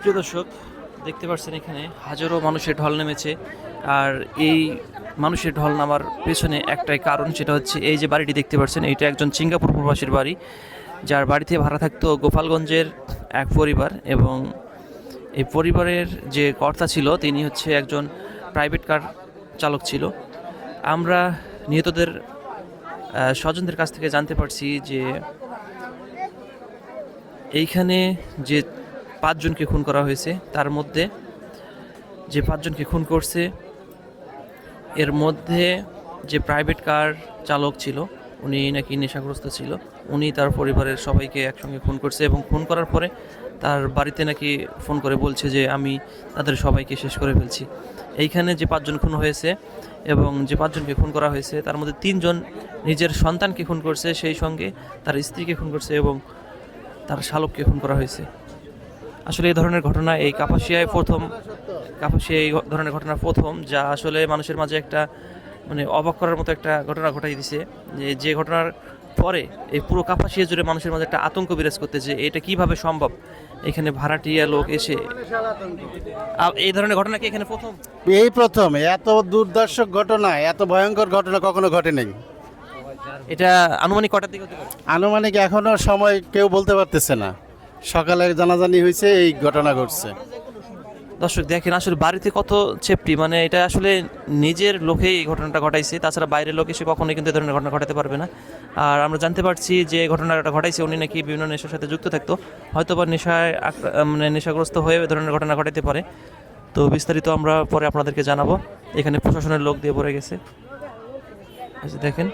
সুপ্রিয় দর্শক, দেখতে পাচ্ছেন এখানে হাজারো মানুষের ঢল নেমেছে। আর এই মানুষের ঢল নামার পেছনে একটাই কারণ, সেটা হচ্ছে এই যে বাড়িটি দেখতে পাচ্ছেন, এইটা একজন সিঙ্গাপুর প্রবাসীর বাড়ি, যার বাড়িতে ভাড়া থাকতো গোপালগঞ্জের এক পরিবার। এবং এই পরিবারের যে কর্তা ছিল তিনি হচ্ছে একজন প্রাইভেট কার চালক ছিল। আমরা নিহতদের স্বজনদের কাছ থেকে জানতে পারছি যে এইখানে যে 5 জনকে খুন করা হয়েছে, তার মধ্যে যে 5 জনকে খুন করছে এর মধ্যে যে প্রাইভেট কার চালক ছিল উনি নাকি নেশাগ্রস্ত ছিল। উনি তার পরিবারের সবাইকে একসঙ্গে খুন করছে এবং খুন করার পরে তার বাড়িতে নাকি ফোন করে বলছে যে আমি তাদের সবাইকে শেষ করে ফেলছি। এইখানে যে 5 জন খুন হয়েছে এবং যে 5 জনকে খুন করা হয়েছে তার মধ্যে 3 জন নিজের সন্তানকে খুন করছে, সেই সঙ্গে তার স্ত্রীকে খুন করছে এবং তার শালককে খুন করা হয়েছে। আসলে এই ধরনের ঘটনা এই কাপাসিয়ায় এই ধরনের ঘটনা প্রথম, যা আসলে মানুষের মাঝে একটা মানে অবাক করার মতো একটা ঘটনা ঘটাই দিছে। যে ঘটনার পরে এই পুরো কাপাসিয়া জুড়ে মানুষের মাঝে একটা আতঙ্ক বিরাজ করতে, যে এটা কিভাবে সম্ভব এখানে ভাড়াটিয়া লোক এসে এই ধরনের ঘটনা কি এখানে প্রথম? এই প্রথম এত দুর্দর্শক ঘটনা, এত ভয়ঙ্কর ঘটনা কখনো ঘটে নাই। এটা আনুমানিক কটার দিকে হতে পারে? আনুমানিক এখনো সময় কেউ বলতে পারতেছে না। সকালে জানাজানি হয়েছে, এই ঘটনা ঘটছে। দর্শক দেখেন আসলে বাড়িতে কত সেফটি, মানে এটা আসলে নিজের লোকেই এই ঘটনাটা ঘটাইছে, তাছাড়া বাইরের লোক এসে কখনোই কিন্তু এই ধরনের ঘটনা ঘটাতে পারবে না। আর আমরা জানতে পারছি যে ঘটনাটা ঘটাইছে উনি নাকি বিভিন্ন নেশার সাথে যুক্ত থাকতো, হয়তো বা মানে নেশাগ্রস্ত হয়ে এই ধরনের ঘটনা ঘটাতে পারে। তো বিস্তারিত আমরা পরে আপনাদেরকে জানাবো। এখানে প্রশাসনের লোক দিয়ে পড়ে গেছে, এই যে দেখেন।